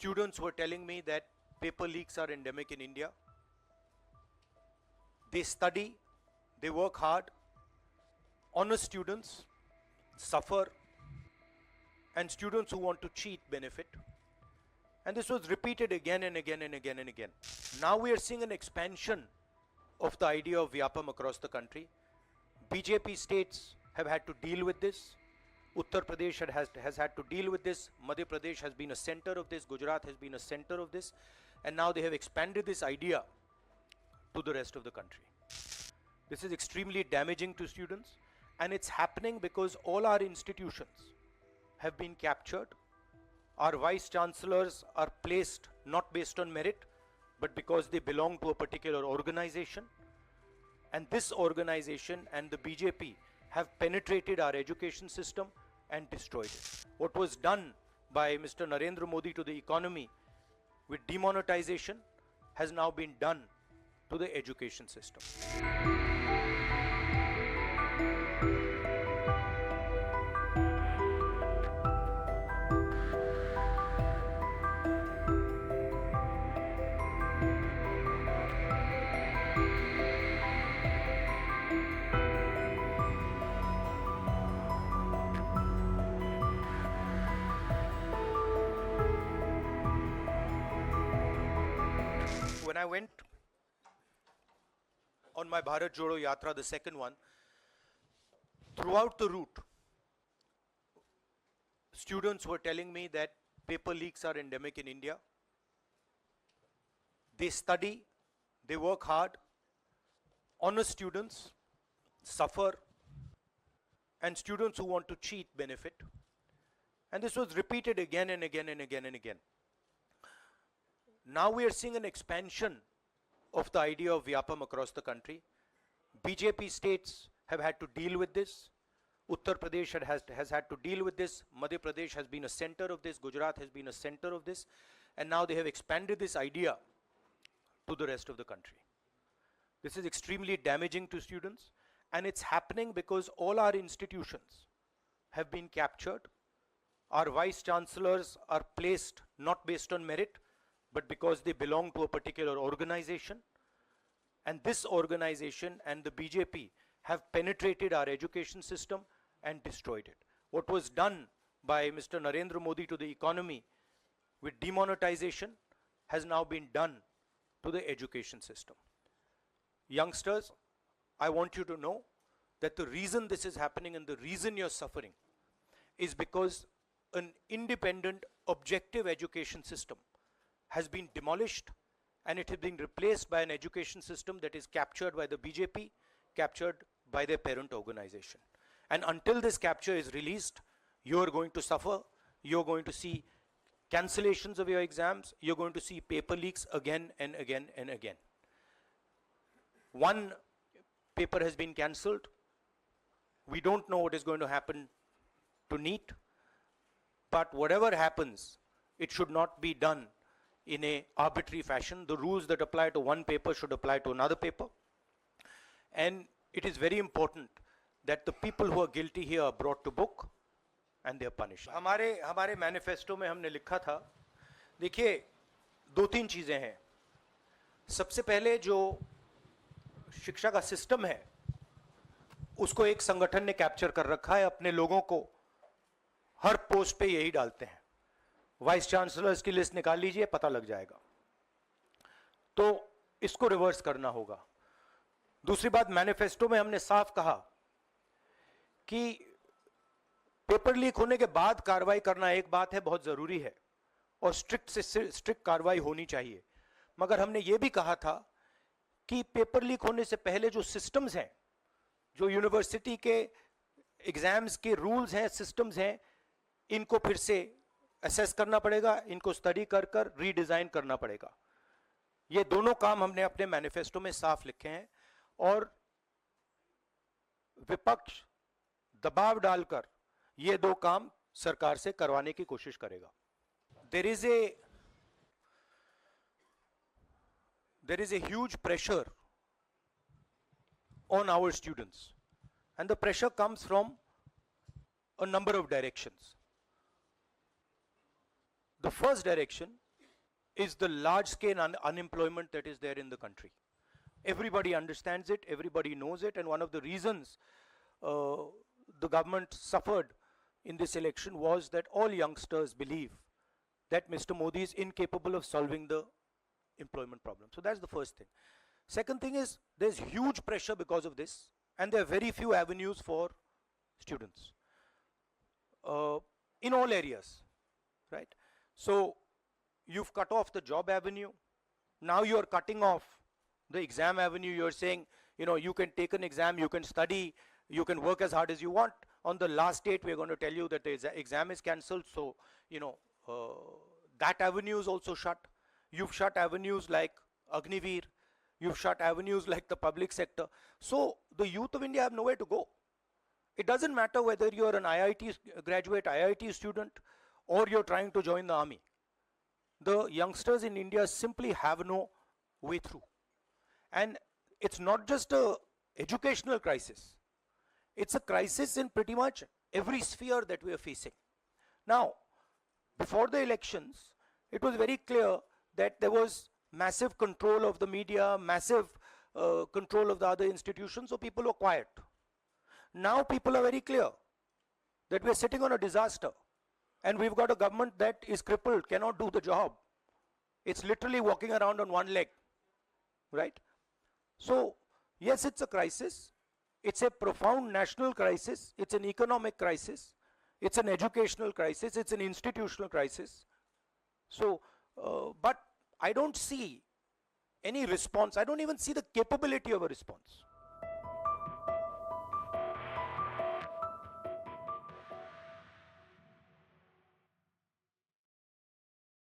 Students were telling me that paper leaks are endemic in India. They study, they work hard, honest students suffer, and students who want to cheat benefit. And this was repeated again and again and again and again. Now we are seeing an expansion of the idea of Vyapam across the country. BJP states have had to deal with this. Uttar Pradesh has had to deal with this. Madhya Pradesh has been a center of this. Gujarat has been a center of this. And now they have expanded this idea to the rest of the country. This is extremely damaging to students, and it's happening because all our institutions have been captured. Our vice chancellors are placed not based on merit, but because they belong to a particular organization. And this organization and the BJP have penetrated our education system and destroyed it. What was done by Mr. Narendra Modi to the economy with demonetization has now been done to the education system. When I went on my Bharat Jodo Yatra, the second one, throughout the route, students were telling me that paper leaks are endemic in India. They study, they work hard, honest students suffer, and students who want to cheat benefit. And this was repeated again and again and again and again. Now we are seeing an expansion of the idea of Vyapam across the country. BJP states have had to deal with this. Uttar Pradesh has had to deal with this. Madhya Pradesh has been a center of this. Gujarat has been a center of this. And now they have expanded this idea to the rest of the country. This is extremely damaging to students, and it's happening because all our institutions have been captured. Our vice chancellors are placed not based on merit, but because they belong to a particular organization. And this organization and the BJP have penetrated our education system and destroyed it. What was done by Mr. Narendra Modi to the economy with demonetization has now been done to the education system. Youngsters, I want you to know that the reason this is happening and the reason you're suffering is because an independent, objective education system has been demolished, and it has been replaced by an education system that is captured by the BJP, captured by their parent organization. And until this capture is released, you are going to suffer. You're going to see cancellations of your exams. You're going to see paper leaks again and again and again. One paper has been cancelled. We don't know what is going to happen to NEET, but whatever happens, it should not be done in a arbitrary fashion. The rules that apply to one paper should apply to another paper. And it is very important that the people who are guilty here are brought to book and they are punished. हमारे manifesto में हमने लिखा था, देखिए दो तीन चीजें हैं. सबसे पहले जो शिक्षा का सिस्टम है उसको एक संगठन ने कैप्चर कर रखा है. अपने लोगों को हर पोस्ट पे यही डालते हैं. वाइस चांसलर्स की लिस्ट निकाल लीजिए, पता लग जाएगा. तो इसको रिवर्स करना होगा. दूसरी बात, मैनिफेस्टो में हमने साफ कहा कि पेपर लीक होने के बाद कार्रवाई करना एक बात है, बहुत जरूरी है, और स्ट्रिक्ट से स्ट्रिक्ट कार्रवाई होनी चाहिए. मगर हमने ये भी कहा था कि पेपर लीक होने से पहले जो सिस्टम्स हैं, जो यूनिवर्सिटी के एग्जाम्स के रूल्स हैं, सिस्टम्स हैं, इनको फिर से असेस करना पड़ेगा, इनको स्टडी कर कर रीडिजाइन करना पड़ेगा. ये दोनों काम हमने अपने मैनिफेस्टो में साफ लिखे हैं, और विपक्ष दबाव डालकर ये दो काम सरकार से करवाने की कोशिश करेगा. There is a huge pressure on our students, and the pressure comes from a number of directions. The first direction is the large scale unemployment that is there in the country. Everybody understands it, everybody knows it, and one of the reasons the government suffered in this election was that all youngsters believe that Mr. Modi is incapable of solving the employment problem. So that's the first thing. Second thing is there's huge pressure because of this, and there are very few avenues for students in all areas, right? So you've cut off the job avenue. Now you're cutting off the exam avenue. You're saying, you know, you can take an exam, you can study, you can work as hard as you want. On the last date, we're going to tell you that the exam is cancelled. So, you know, that avenue is also shut. You've shut avenues like Agniveer. You've shut avenues like the public sector. So the youth of India have nowhere to go. It doesn't matter whether you're an IIT graduate, IIT student, or you're trying to join the army. The youngsters in India simply have no way through. And it's not just a educational crisis. It's a crisis in pretty much every sphere that we are facing. Now, before the elections, it was very clear that there was massive control of the media, massive control of the other institutions, so people were quiet. Now people are very clear that we're sitting on a disaster, and we've got a government that is crippled, cannot do the job. It's literally walking around on one leg, right? So, yes, it's a crisis. It's a profound national crisis. It's an economic crisis. It's an educational crisis. It's an institutional crisis. So, but I don't see any response. I don't even see the capability of a response.